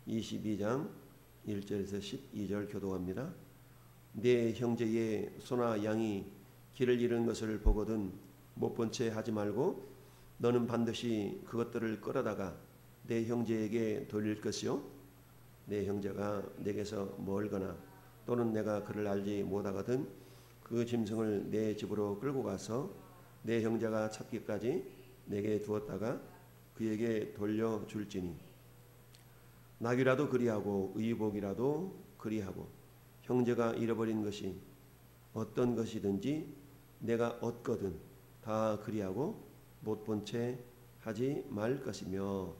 22장 1절에서 12절 교독합니다. 내 형제의 소나 양이 길을 잃은 것을 보거든 못 본 채 하지 말고 너는 반드시 그것들을 끌어다가 내 형제에게 돌릴 것이요 내 형제가 내게서 멀거나 또는 내가 그를 알지 못하거든 그 짐승을 내 집으로 끌고 가서 내 형제가 찾기까지 내게 두었다가 그에게 돌려줄지니 낙이라도 그리하고 의복이라도 그리하고 형제가 잃어버린 것이 어떤 것이든지 내가 얻거든 다 그리하고 못 본 채 하지 말 것이며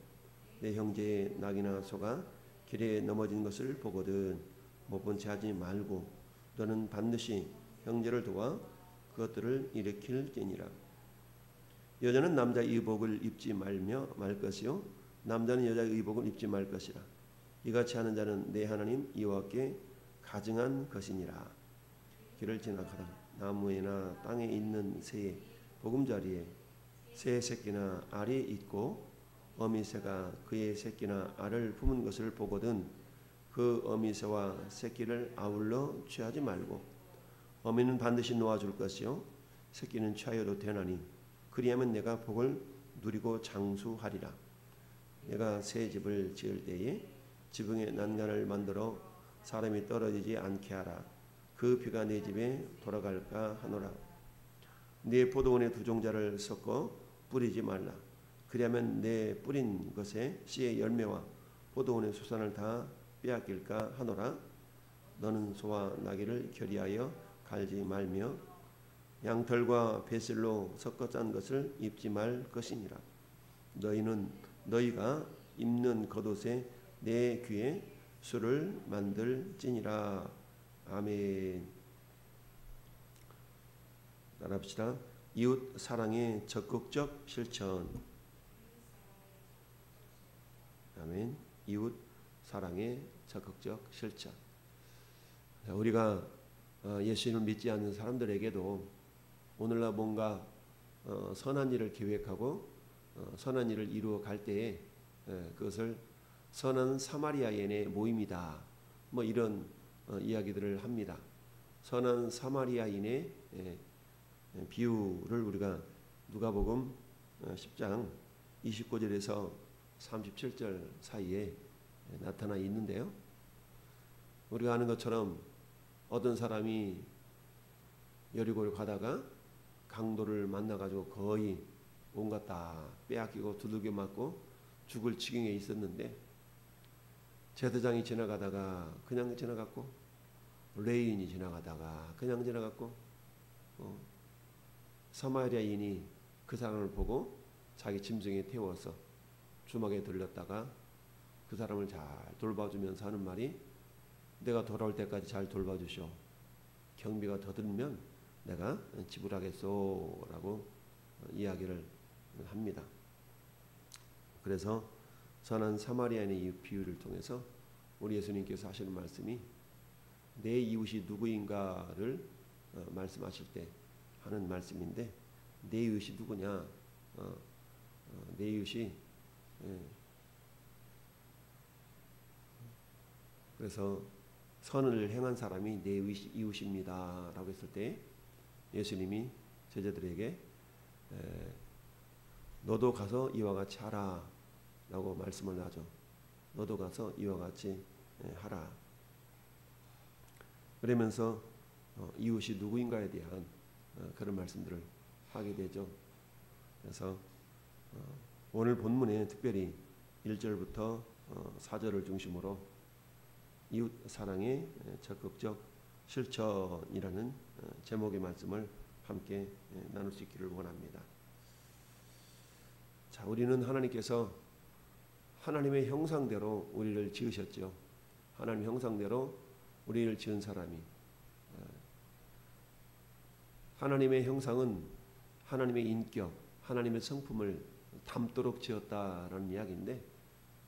내 형제의 낙이나 소가 길에 넘어진 것을 보거든 못 본 채 하지 말고 너는 반드시 형제를 도와 그것들을 일으킬지니라. 여자는 남자 의복을 입지 말며 말 것이요 남자는 여자 의복을 입지 말 것이라. 이같이 하는 자는 내 하나님 여호와께 가증한 것이니라. 길을 지나가다 나무에나 땅에 있는 새의 보금자리에 새 새끼나 알이 있고 어미새가 그의 새끼나 알을 품은 것을 보거든 그 어미새와 새끼를 아울러 취하지 말고 어미는 반드시 놓아줄 것이요 새끼는 취하여도 되나니 그리하면 내가 복을 누리고 장수하리라. 내가 새 집을 지을 때에 지붕에 난간을 만들어 사람이 떨어지지 않게 하라. 그 비가 내 집에 돌아갈까 하노라. 네 포도원의 두 종자를 섞어 뿌리지 말라. 그리하면 내 뿌린 것에 씨의 열매와 포도원의 수산을 다 빼앗길까 하노라. 너는 소와 나귀를 결의하여 갈지 말며 양털과 배슬로 섞어 짠 것을 입지 말 것이니라. 너희가 입는 겉옷에 내 귀에 술을 만들지니라. 아멘. 따라합시다. 이웃 사랑의 적극적 실천. 아멘. 이웃 사랑의 적극적 실천. 우리가 예수님을 믿지 않는 사람들에게도 오늘날 뭔가 선한 일을 계획하고 선한 일을 이루어 갈 때에 그것을 선한 사마리아인의 모임이다. 뭐 이런 이야기들을 합니다. 선한 사마리아인의 비유를 우리가 누가복음 10장 29절에서 37절 사이에 나타나 있는데요. 우리가 아는 것처럼 어떤 사람이 여리고를 가다가 강도를 만나가지고 거의 온갖 다 빼앗기고 두들겨 맞고 죽을 지경에 있었는데 제사장이 지나가다가 그냥 지나갔고 레위인이 지나가다가 그냥 지나갔고 사마리아인이 그 사람을 보고 자기 짐승에 태워서 주막에 들렸다가 그 사람을 잘 돌봐주면서 하는 말이 내가 돌아올 때까지 잘 돌봐주시오. 경비가 더 들면 내가 지불하겠소 라고 이야기를 합니다. 그래서 선한 사마리아인의 이 비유를 통해서 우리 예수님께서 하시는 말씀이 내 이웃이 누구인가를 말씀하실 때 하는 말씀인데 내 이웃이 누구냐? 내 이웃이 그래서 선을 행한 사람이 내 이웃입니다 라고 했을 때 예수님이 제자들에게 너도 가서 이와 같이 하라 라고 말씀을 하죠. 너도 가서 이와 같이 하라. 그러면서 이웃이 누구인가에 대한 그런 말씀들을 하게 되죠. 그래서 오늘 본문에 특별히 1절부터 4절을 중심으로 이웃 사랑의 적극적 실천이라는 제목의 말씀을 함께 나눌 수 있기를 원합니다. 자, 우리는 하나님께서 하나님의 형상대로 우리를 지으셨죠. 하나님 형상대로 우리를 지은 사람이 하나님의 형상은 하나님의 인격, 하나님의 성품을 담도록 지었다라는 이야기인데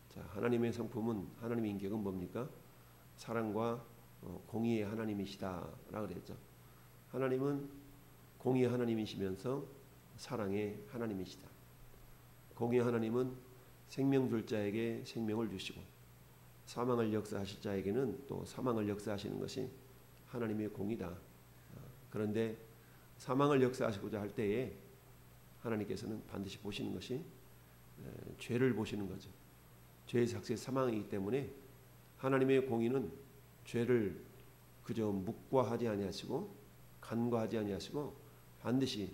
자, 하나님의 성품은 하나님의 인격은 뭡니까? 사랑과 공의의 하나님이시다라고 그랬죠. 하나님은 공의의 하나님이시면서 사랑의 하나님이시다. 공의의 하나님은 생명 줄 자에게 생명을 주시고 사망을 역사하실 자에게는 또 사망을 역사하시는 것이 하나님의 공이다. 그런데 사망을 역사하시고자 할 때에 하나님께서는 반드시 보시는 것이 죄를 보시는 거죠. 죄의 삭스의 사망이기 때문에 하나님의 공의는 죄를 그저 묵과하지 아니하시고 간과하지 아니하시고 반드시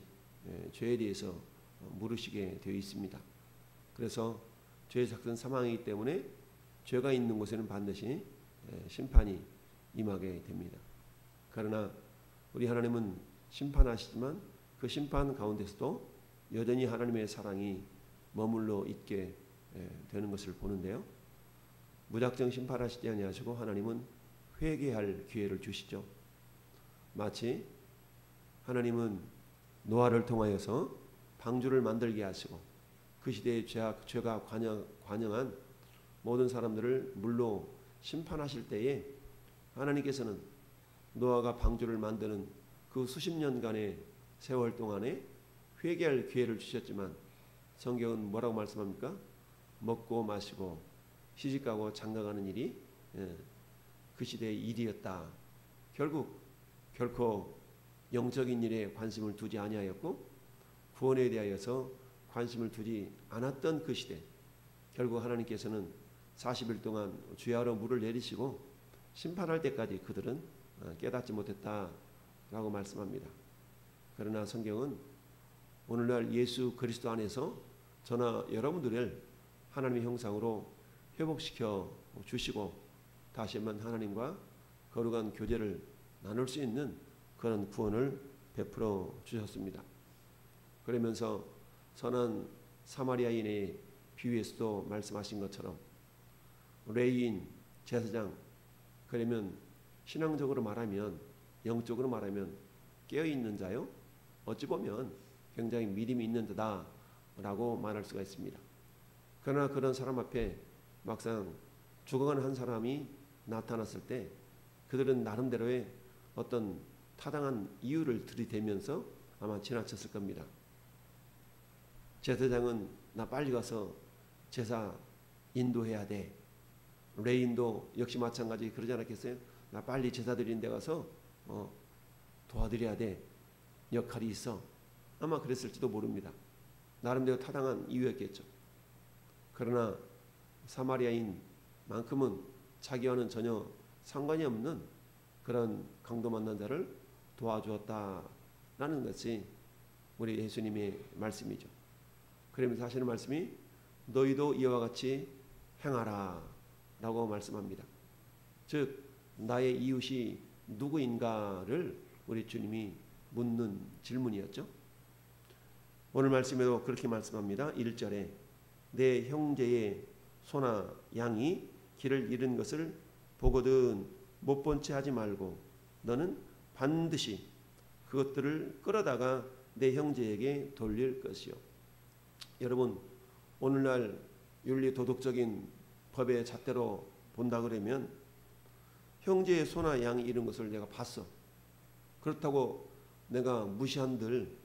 죄에 대해서 물으시게 되어 있습니다. 그래서 죄의 삭스는 사망이기 때문에 죄가 있는 곳에는 반드시 심판이 임하게 됩니다. 그러나 우리 하나님은 심판하시지만 그 심판 가운데서도 여전히 하나님의 사랑이 머물러 있게 되는 것을 보는데요. 무작정 심판하시지 아니하시고 하나님은 회개할 기회를 주시죠. 마치 하나님은 노아를 통하여서 방주를 만들게 하시고 그 시대에 죄가 관영한 모든 사람들을 물로 심판하실 때에 하나님께서는 노아가 방주를 만드는 그 수십 년간의 세월 동안에 회개할 기회를 주셨지만 성경은 뭐라고 말씀합니까? 먹고 마시고 시집가고 장가가는 일이 그 시대의 일이었다. 결코 영적인 일에 관심을 두지 아니하였고 구원에 대하여서 관심을 두지 않았던 그 시대, 결국 하나님께서는 40일 동안 주야로 물을 내리시고 심판할 때까지 그들은 깨닫지 못했다라고 말씀합니다. 그러나 성경은 오늘날 예수 그리스도 안에서 저나 여러분들을 하나님의 형상으로 회복시켜 주시고 다시 한번 하나님과 거룩한 교제를 나눌 수 있는 그런 구원을 베풀어 주셨습니다. 그러면서 선한 사마리아인의 비유에서도 말씀하신 것처럼 레위인, 제사장, 그러면 신앙적으로 말하면 영적으로 말하면 깨어있는 자요. 어찌 보면 굉장히 믿음이 있는 자다라고 말할 수가 있습니다. 그러나 그런 사람 앞에 막상 죽어가는 한 사람이 나타났을 때 그들은 나름대로의 어떤 타당한 이유를 들이대면서 아마 지나쳤을 겁니다. 제사장은 나 빨리 가서 제사 인도해야 돼. 레인도 역시 마찬가지 그러지 않았겠어요? 나 빨리 제사 드리는 데 가서 도와드려야 돼. 역할이 있어. 아마 그랬을지도 모릅니다. 나름대로 타당한 이유였겠죠. 그러나 사마리아인만큼은 자기와는 전혀 상관이 없는 그런 강도 만난 자를 도와주었다라는 것이 우리 예수님의 말씀이죠. 그러면서 하시는 말씀이 너희도 이와 같이 행하라 라고 말씀합니다. 즉 나의 이웃이 누구인가를 우리 주님이 묻는 질문이었죠. 오늘 말씀에도 그렇게 말씀합니다. 1절에 내 형제의 소나 양이 길을 잃은 것을 보거든 못 본 채 하지 말고 너는 반드시 그것들을 끌어다가 내 형제에게 돌릴 것이요. 여러분 오늘날 윤리 도덕적인 법의 잣대로 본다 그러면 형제의 소나 양이 잃은 것을 내가 봤어. 그렇다고 내가 무시한들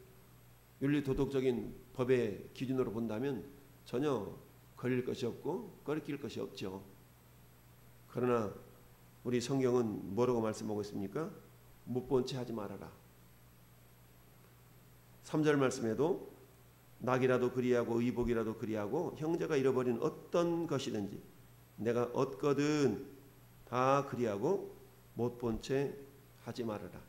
윤리 도덕적인 법의 기준으로 본다면 전혀 걸릴 것이 없고 꺼리낄 것이 없죠. 그러나 우리 성경은 뭐라고 말씀하고 있습니까? 못 본 채 하지 말아라. 3절 말씀에도 낙이라도 그리하고 의복이라도 그리하고 형제가 잃어버린 어떤 것이든지 내가 얻거든 다 그리하고 못 본 채 하지 말아라.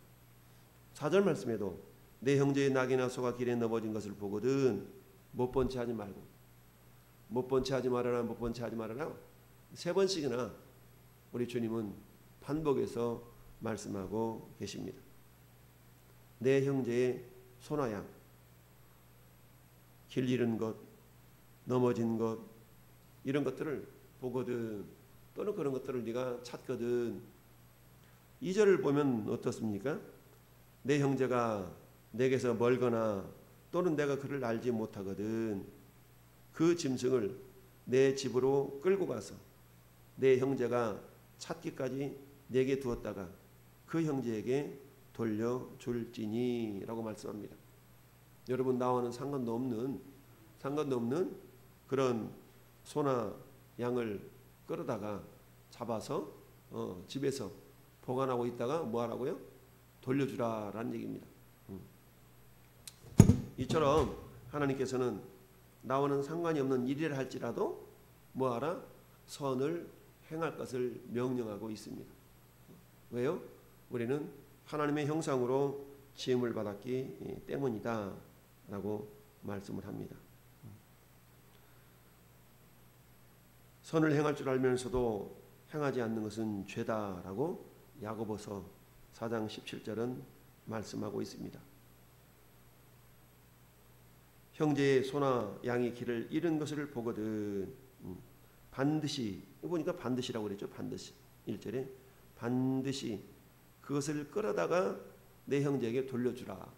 4절 말씀에도 내 형제의 낙이나 소가 길에 넘어진 것을 보거든 못 본 채 하지 말고 못 본 채 하지 말아라 못 본 채 하지 말아라 3번씩이나 우리 주님은 반복해서 말씀하고 계십니다. 내 형제의 소나 양 길 잃은 것 넘어진 것 이런 것들을 보거든 또는 그런 것들을 네가 찾거든. 2절을 보면 어떻습니까? 내 형제가 내게서 멀거나 또는 내가 그를 알지 못하거든 그 짐승을 내 집으로 끌고 가서 내 형제가 찾기까지 내게 두었다가 그 형제에게 돌려줄지니 라고 말씀합니다. 여러분 나와는 상관도 없는 그런 소나 양을 끌어다가 잡아서 집에서 보관하고 있다가 뭐 하라고요? 돌려주라라는 얘기입니다. 이처럼 하나님께서는 나와는 상관이 없는 일이라 할지라도 뭐하라? 선을 행할 것을 명령하고 있습니다. 왜요? 우리는 하나님의 형상으로 지음을 받았기 때문이다 라고 말씀을 합니다. 선을 행할 줄 알면서도 행하지 않는 것은 죄다라고 야고보서 4장 17절은 말씀하고 있습니다. 형제의 소나 양의 길을 잃은 것을 보거든 반드시, 보니까 반드시라고 그랬죠. 반드시 1절에 반드시 그것을 끌어다가 내 형제에게 돌려주라.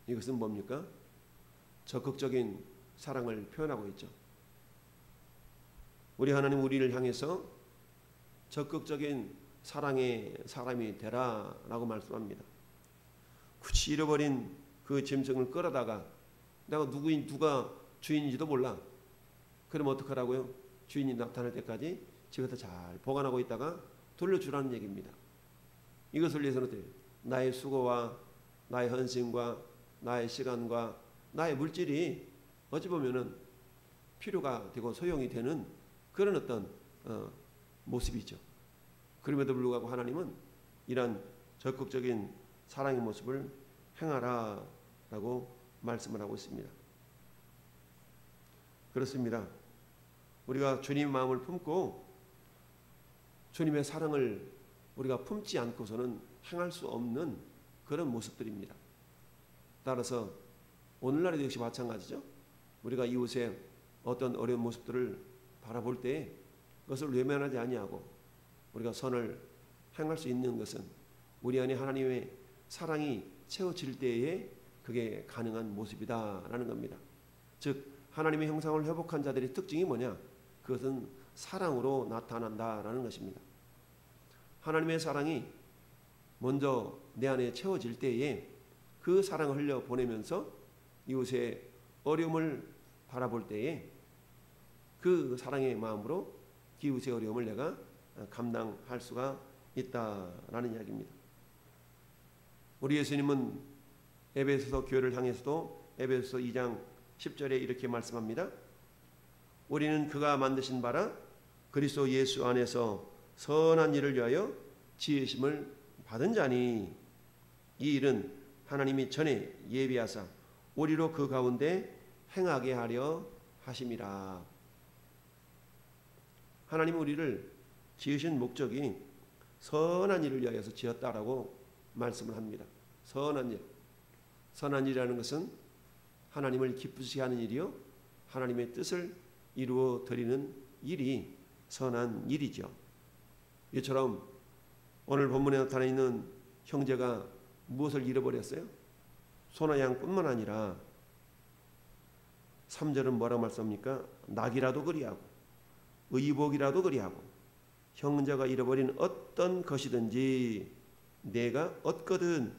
이것은 뭡니까? 적극적인 사랑을 표현하고 있죠. 우리 하나님 우리를 향해서 적극적인 사랑의 사람이 되라 라고 말씀합니다. 굳이 잃어버린 그 짐승을 끌어다가 내가 누가 주인인지도 몰라. 그럼 어떡하라고요? 주인이 나타날 때까지 집에서 잘 보관하고 있다가 돌려주라는 얘기입니다. 이것을 위해서는 어때요? 나의 수고와 나의 헌신과 나의 시간과 나의 물질이 어찌 보면은 필요가 되고 소용이 되는 그런 어떤 모습이죠. 그럼에도 불구하고 하나님은 이런 적극적인 사랑의 모습을 행하라 라고 말씀을 하고 있습니다. 그렇습니다. 우리가 주님의 마음을 품고 주님의 사랑을 우리가 품지 않고서는 행할 수 없는 그런 모습들입니다. 따라서 오늘날에도 역시 마찬가지죠. 우리가 이웃의 어떤 어려운 모습들을 바라볼 때 그것을 외면하지 아니하고 우리가 선을 행할 수 있는 것은 우리 안에 하나님의 사랑이 채워질 때에 그게 가능한 모습이다라는 겁니다. 즉 하나님의 형상을 회복한 자들의 특징이 뭐냐? 그것은 사랑으로 나타난다라는 것입니다. 하나님의 사랑이 먼저 내 안에 채워질 때에 그 사랑을 흘려보내면서 이웃의 어려움을 바라볼 때에 그 사랑의 마음으로 이웃의 어려움을 내가 감당할 수가 있다라는 이야기입니다. 우리 예수님은 에베소서 교회를 향해서도 에베소서 2장 10절에 이렇게 말씀합니다. 우리는 그가 만드신 바라 그리스도 예수 안에서 선한 일을 위하여 지으심을 받은 자니 이 일은 하나님이 전에 예비하사 우리로 그 가운데 행하게 하려 하심이라. 하나님은 우리를 지으신 목적이 선한 일을 위하여서 지었다라고 말씀을 합니다. 선한 일. 선한 일이라는 것은 하나님을 기쁘시게 하는 일이요 하나님의 뜻을 이루어 드리는 일이 선한 일이죠. 이처럼 오늘 본문에 나타나 있는 형제가 무엇을 잃어버렸어요? 소나 양뿐만 아니라 3절은 뭐라고 말씀합니까? 낙이라도 그리하고 의복이라도 그리하고 형제가 잃어버린 어떤 것이든지 내가 얻거든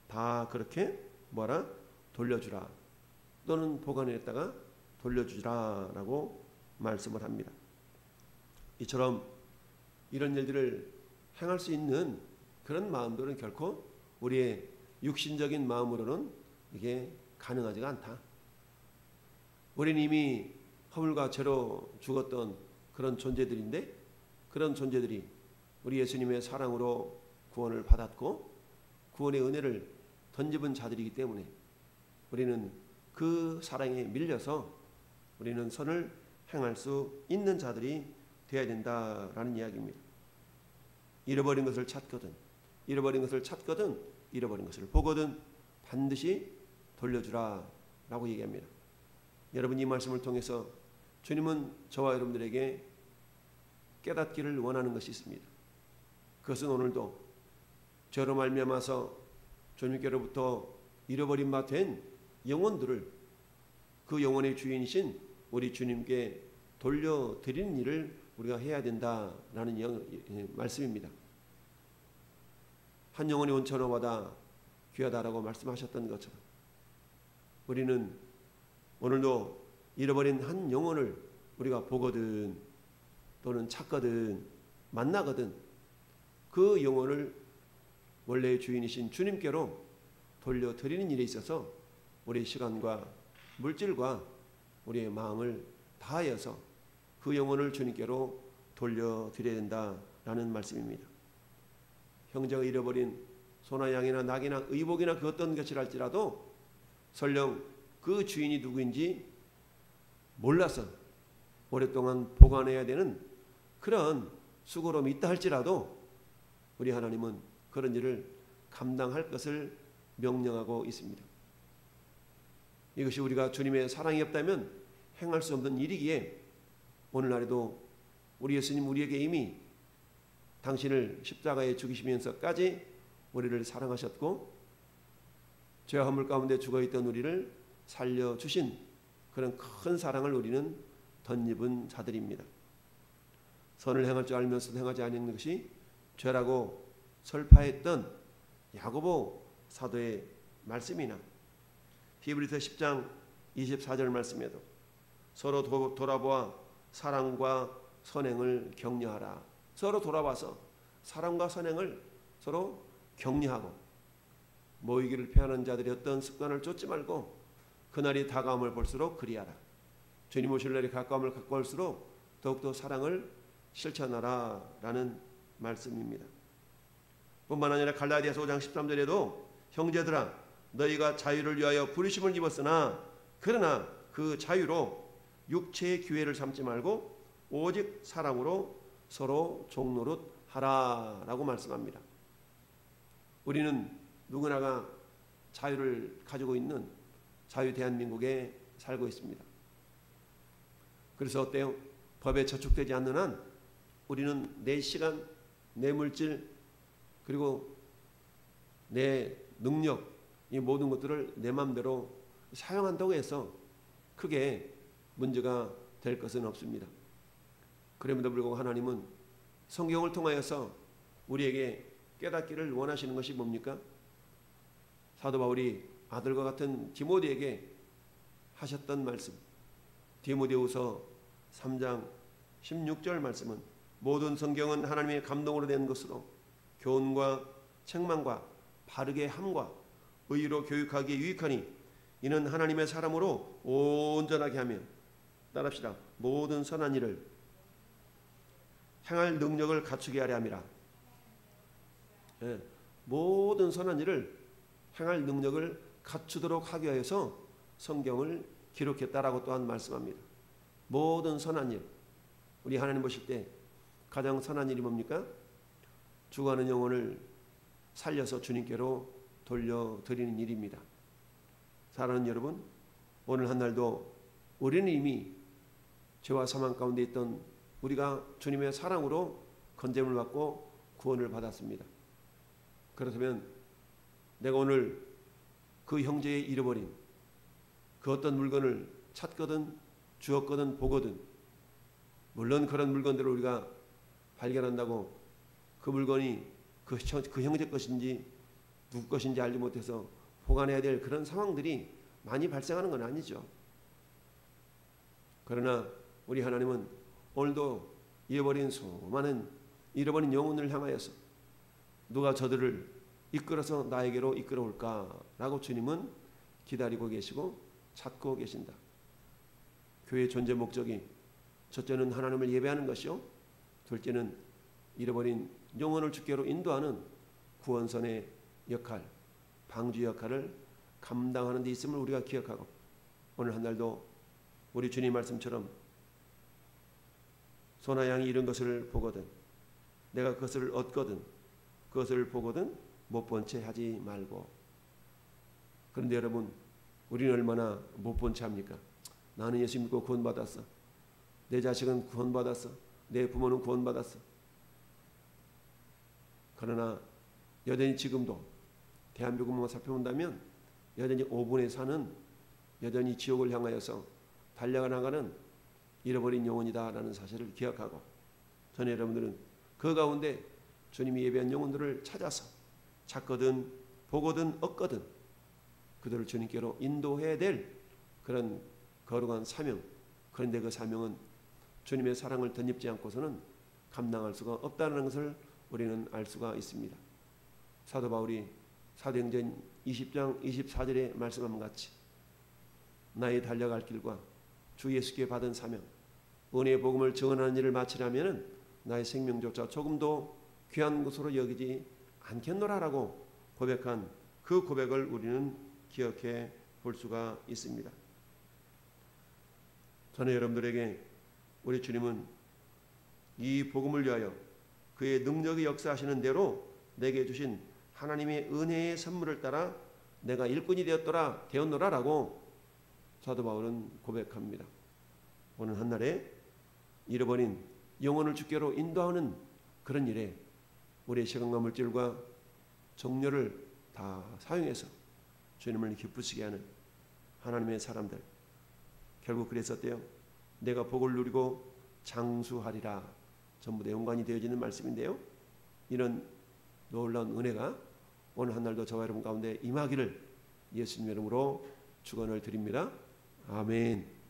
다 그렇게 뭐라? 돌려주라. 또는 보관했다가 돌려주라라고 말씀을 합니다. 이처럼 이런 일들을 행할 수 있는 그런 마음들은 결코 우리의 육신적인 마음으로는 이게 가능하지가 않다. 우리는 이미 허물과 죄로 죽었던 그런 존재들인데 그런 존재들이 우리 예수님의 사랑으로 구원을 받았고 구원의 은혜를 던집은 자들이기 때문에 우리는 그 사랑에 밀려서 우리는 선을 행할 수 있는 자들이 되어야 된다라는 이야기입니다. 잃어버린 것을 찾거든 잃어버린 것을 보거든 반드시 돌려주라 라고 얘기합니다. 여러분 이 말씀을 통해서 주님은 저와 여러분들에게 깨닫기를 원하는 것이 있습니다. 그것은 오늘도 죄로 말미암아서 주님께로부터 잃어버린 바 된 영혼들을 그 영혼의 주인이신 우리 주님께 돌려드리는 일을 우리가 해야 된다라는 말씀입니다. 한 영혼이 온천어보다 귀하다라고 말씀하셨던 것처럼 우리는 오늘도 잃어버린 한 영혼을 우리가 보거든 또는 찾거든 만나거든 그 영혼을 원래의 주인이신 주님께로 돌려드리는 일에 있어서 우리의 시간과 물질과 우리의 마음을 다하여서 그 영혼을 주님께로 돌려드려야 된다라는 말씀입니다. 형제가 잃어버린 소나 양이나 낙이나 의복이나 그 어떤 것이랄지라도 설령 그 주인이 누구인지 몰라서 오랫동안 보관해야 되는 그런 수고로움이 있다 할지라도 우리 하나님은 그런 일을 감당할 것을 명령하고 있습니다. 이것이 우리가 주님의 사랑이 없다면 행할 수 없는 일이기에 오늘날에도 우리 예수님 우리에게 이미 당신을 십자가에 죽이시면서까지 우리를 사랑하셨고 죄와 허물 가운데 죽어있던 우리를 살려주신 그런 큰 사랑을 우리는 덧입은 자들입니다. 선을 행할 줄 알면서도 행하지 않는 것이 죄라고 설파했던 야고보 사도의 말씀이나 히브리서 10장 24절 말씀에도 서로 돌아보아 사랑과 선행을 격려하라. 서로 돌아봐서 사랑과 선행을 서로 격려하고 모이기를 피하는 자들의 어떤 습관을 쫓지 말고 그날이 다가옴을 볼수록 그리하라. 주님 오실 날이 가까움을 가까울수록 더욱더 사랑을 실천하라 라는 말씀입니다. 뿐만 아니라 갈라디아서 5장 13절에도 형제들아 너희가 자유를 위하여 부르심을 입었으나 그러나 그 자유로 육체의 기회를 삼지 말고 오직 사랑으로 서로 종노릇 하라라고 말씀합니다. 우리는 누구나가 자유를 가지고 있는 자유 대한민국에 살고 있습니다. 그래서 어때요? 법에 저촉되지 않는 한 우리는 내 시간, 내 물질 그리고 내 능력 이 모든 것들을 내 마음대로 사용한다고 해서 크게 문제가 될 것은 없습니다. 그럼에도 불구하고 하나님은 성경을 통하여서 우리에게 깨닫기를 원하시는 것이 뭡니까? 사도 바울이 아들과 같은 디모데에게 하셨던 말씀 디모데후서 3장 16절 말씀은 모든 성경은 하나님의 감동으로 된 것으로 교훈과 책망과 바르게 함과 의로 교육하기에 유익하니 이는 하나님의 사람으로 온전하게 하며 따라합시다. 모든 선한 일을 행할 능력을 갖추게 하려 함이라. 모든 선한 일을 행할 능력을 갖추도록 하기 위해서 성경을 기록했다라고 또한 말씀합니다. 모든 선한 일 우리 하나님 보실 때 가장 선한 일이 뭡니까? 죽어가는 영혼을 살려서 주님께로 돌려드리는 일입니다. 사랑하는 여러분 오늘 한날도 우리는 이미 죄와 사망 가운데 있던 우리가 주님의 사랑으로 건짐을 받고 구원을 받았습니다. 그렇다면 내가 오늘 그 형제의 잃어버린 그 어떤 물건을 찾거든 주었거든 보거든 물론 그런 물건들을 우리가 발견한다고 그 물건이 그 형제 것인지 누구 것인지 알지 못해서 보관해야 될 그런 상황들이 많이 발생하는 건 아니죠. 그러나 우리 하나님은 오늘도 수많은 잃어버린 영혼을 향하여서 누가 저들을 이끌어서 나에게로 이끌어올까라고 주님은 기다리고 계시고 찾고 계신다. 교회의 존재 목적이 첫째는 하나님을 예배하는 것이요 둘째는 잃어버린 영혼을 주께로 인도하는 구원선의 역할, 방주 역할을 감당하는 데 있음을 우리가 기억하고 오늘 한날도 우리 주님 말씀처럼 소나 양이 이런 것을 보거든 내가 그것을 얻거든 그것을 보거든 못 본 채 하지 말고. 그런데 여러분 우리는 얼마나 못 본 채 합니까? 나는 예수 믿고 구원받았어. 내 자식은 구원받았어. 내 부모는 구원받았어. 그러나 여전히 지금도 대한민국만 살펴본다면 여전히 5분의 4는 여전히 지옥을 향하여서 달려나가는 잃어버린 영혼이다라는 사실을 기억하고 저는 여러분들은 그 가운데 주님이 예배한 영혼들을 찾아서 찾거든 보거든 얻거든 그들을 주님께로 인도해야 될 그런 거룩한 사명. 그런데 그 사명은 주님의 사랑을 덧입지 않고서는 감당할 수가 없다는 것을 우리는 알 수가 있습니다. 사도 바울이 사도행전 20장 24절에 말씀한 같이 나의 달려갈 길과 주 예수께 받은 사명, 은혜의 복음을 증언하는 일을 마치려면 나의 생명조차 조금도 귀한 것으로 여기지 않겠노라라고 고백한 그 고백을 우리는 기억해 볼 수가 있습니다. 저는 여러분들에게 우리 주님은 이 복음을 위하여 그의 능력이 역사하시는 대로 내게 주신 하나님의 은혜의 선물을 따라 내가 일꾼이 되었노라라고 사도 바울은 고백합니다. 오늘 한날에 잃어버린 영혼을 주께로 인도하는 그런 일에 우리의 시간과 물질과 정료를 다 사용해서 주님을 기쁘시게 하는 하나님의 사람들, 결국 그랬었대요. 내가 복을 누리고 장수하리라. 전부 다 연관이 되어지는 말씀인데요. 이런 놀라운 은혜가 오늘 한날도 저와 여러분 가운데 임하기를 예수님 이름으로 축원을 드립니다. 아멘.